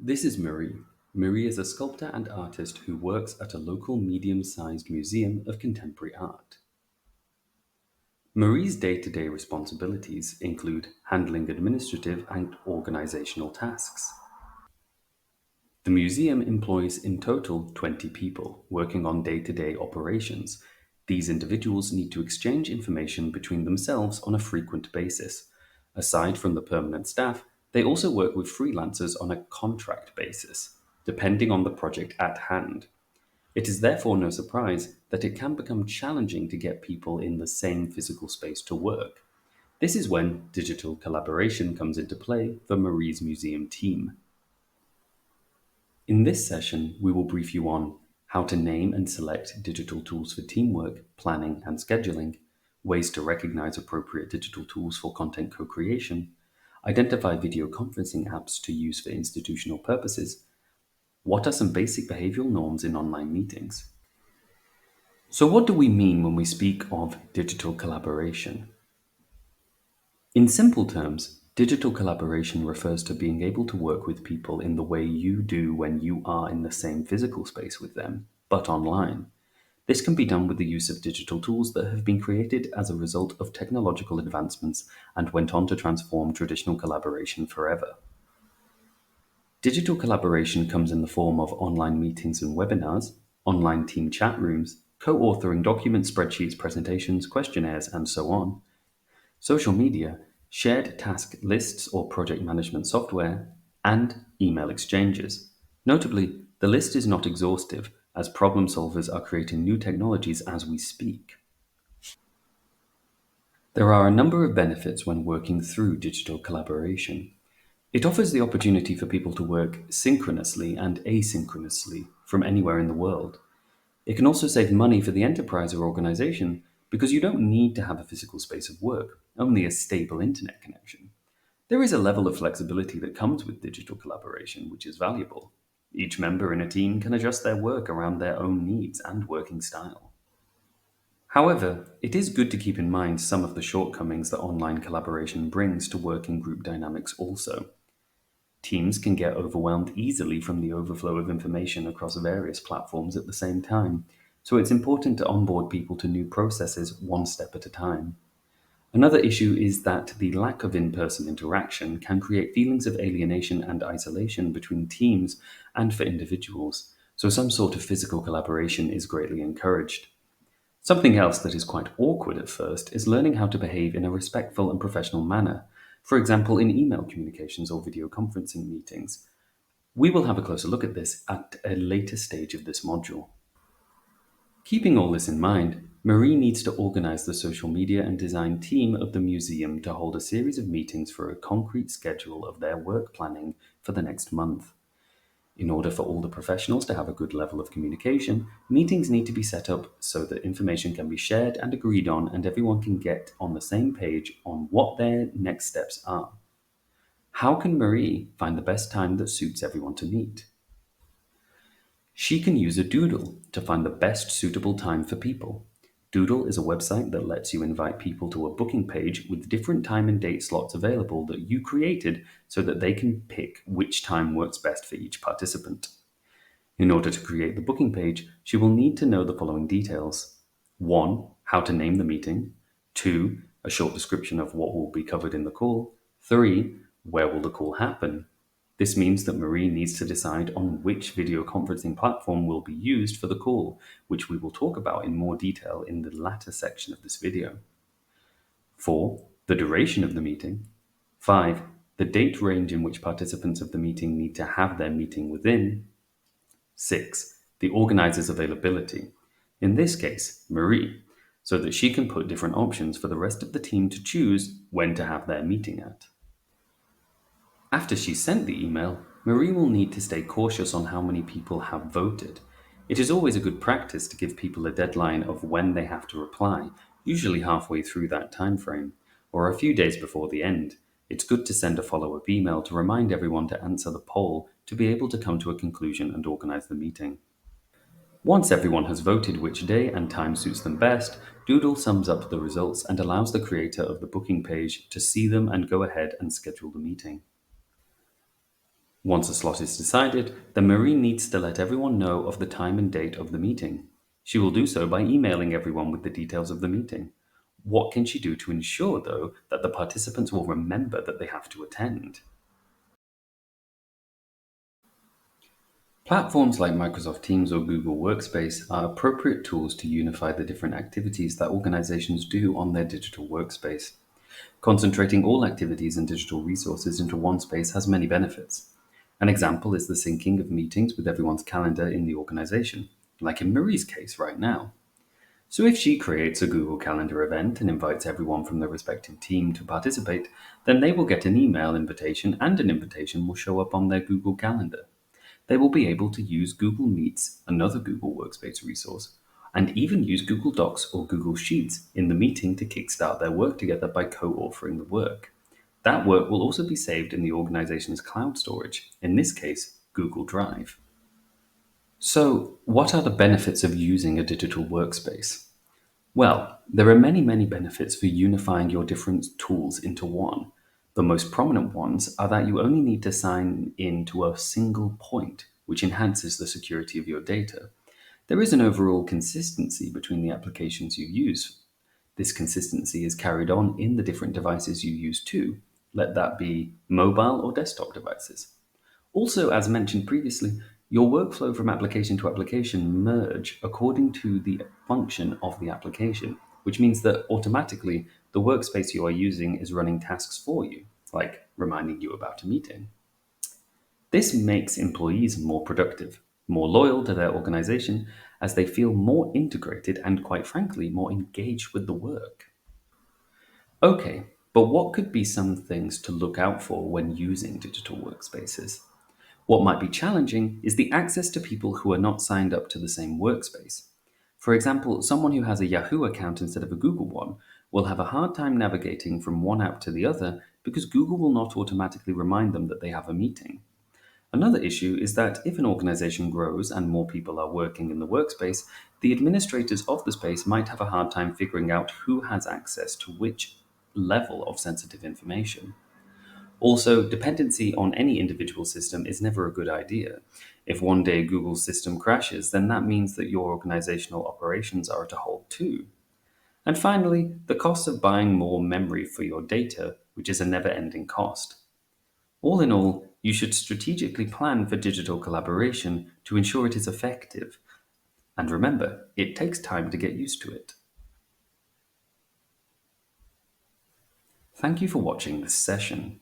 This is Marie. Marie is a sculptor and artist who works at a local medium sized museum of contemporary art. Marie's day to day responsibilities include handling administrative and organizational tasks. The museum employs in total 20 people working on day to day operations. These individuals need to exchange information between themselves on a frequent basis. Aside from the permanent staff, they also work with freelancers on a contract basis, depending on the project at hand. It is therefore no surprise that it can become challenging to get people in the same physical space to work. This is when digital collaboration comes into play for Marie's museum team. In this session, we will brief you on how to name and select digital tools for teamwork, planning, and scheduling, ways to recognize appropriate digital tools for content co creation, identify video conferencing apps to use for institutional purposes, what are some basic behavioral norms in online meetings. So, what do we mean when we speak of digital collaboration? In simple terms, digital collaboration refers to being able to work with people in the way you do when you are in the same physical space with them, but online. This can be done with the use of digital tools that have been created as a result of technological advancements and went on to transform traditional collaboration forever. Digital collaboration comes in the form of online meetings and webinars, online team chat rooms, co authoring documents, spreadsheets, presentations, questionnaires, and so on. Social media, shared task lists or project management software, and email exchanges. Notably, the list is not exhaustive, as problem solvers are creating new technologies as we speak. There are a number of benefits when working through digital collaboration. It offers the opportunity for people to work synchronously and asynchronously from anywhere in the world. It can also save money for the enterprise or organization because you don't need to have a physical space of work, only a stable internet connection. There is a level of flexibility that comes with digital collaboration, which is valuable. Each member in a team can adjust their work around their own needs and working style. However, it is good to keep in mind some of the shortcomings that online collaboration brings to working group dynamics also. Teams can get overwhelmed easily from the overflow of information across various platforms at the same time, so it's important to onboard people to new processes one step at a time. Another issue is that the lack of in person interaction can create feelings of alienation and isolation between teams and for individuals, so some sort of physical collaboration is greatly encouraged. Something else that is quite awkward at first is learning how to behave in a respectful and professional manner, for example, in email communications or video conferencing meetings. We will have a closer look at this at a later stage of this module. Keeping all this in mind, Marie needs to organize the social media and design team of the museum to hold a series of meetings for a concrete schedule of their work planning for the next month. In order for all the professionals to have a good level of communication, meetings need to be set up so that information can be shared and agreed on, and everyone can get on the same page on what their next steps are. How can Marie find the best time that suits everyone to meet? She can use a Doodle to find the best suitable time for people. Doodle is a website that lets you invite people to a booking page with different time and date slots available that you created so that they can pick which time works best for each participant. In order to create the booking page, she will need to know the following details: 1. How to name the meeting; 2. A short description of what will be covered in the call; 3. Where will the call happen? This means that Marie needs to decide on which video conferencing platform will be used for the call, which we will talk about in more detail in the latter section of this video. 4. The duration of the meeting. 5. The date range in which participants of the meeting need to have their meeting within. 6. The organizer's availability, in this case, Marie, so that she can put different options for the rest of the team to choose when to have their meeting at. After she sent the email, Marie will need to stay cautious on how many people have voted. It is always a good practice to give people a deadline of when they have to reply, usually halfway through that time frame, or a few days before the end. It's good to send a follow-up email to remind everyone to answer the poll to be able to come to a conclusion and organize the meeting. Once everyone has voted which day and time suits them best, Doodle sums up the results and allows the creator of the booking page to see them and go ahead and schedule the meeting. Once a slot is decided, then Marie needs to let everyone know of the time and date of the meeting. She will do so by emailing everyone with the details of the meeting. What can she do to ensure, though, that the participants will remember that they have to attend? Platforms like Microsoft Teams or Google Workspace are appropriate tools to unify the different activities that organizations do on their digital workspace. Concentrating all activities and digital resources into one space has many benefits. An example is the syncing of meetings with everyone's calendar in the organization, like in Marie's case right now. So if she creates a Google Calendar event and invites everyone from their respective team to participate, then they will get an email invitation and an invitation will show up on their Google Calendar. They will be able to use Google Meets, another Google Workspace resource, and even use Google Docs or Google Sheets in the meeting to kickstart their work together by co-authoring the work. That work will also be saved in the organization's cloud storage, in this case, Google Drive. So, what are the benefits of using a digital workspace? Well, there are many, many benefits for unifying your different tools into one. The most prominent ones are that you only need to sign in to a single point, which enhances the security of your data. There is an overall consistency between the applications you use. This consistency is carried on in the different devices you use too, let that be mobile or desktop devices. Also, as mentioned previously, your workflow from application to application merge according to the function of the application, which means that automatically the workspace you are using is running tasks for you, like reminding you about a meeting. This makes employees more productive, more loyal to their organization, as they feel more integrated and, quite frankly, more engaged with the work. Okay, but what could be some things to look out for when using digital workspaces? What might be challenging is the access to people who are not signed up to the same workspace. For example, someone who has a Yahoo account instead of a Google one will have a hard time navigating from one app to the other because Google will not automatically remind them that they have a meeting. Another issue is that if an organization grows and more people are working in the workspace, the administrators of the space might have a hard time figuring out who has access to which level of sensitive information. Also, dependency on any individual system is never a good idea. If one day Google's system crashes, then that means that your organizational operations are at a halt too. And finally, the cost of buying more memory for your data, which is a never ending cost. All in all, you should strategically plan for digital collaboration to ensure it is effective. And remember, it takes time to get used to it. Thank you for watching this session.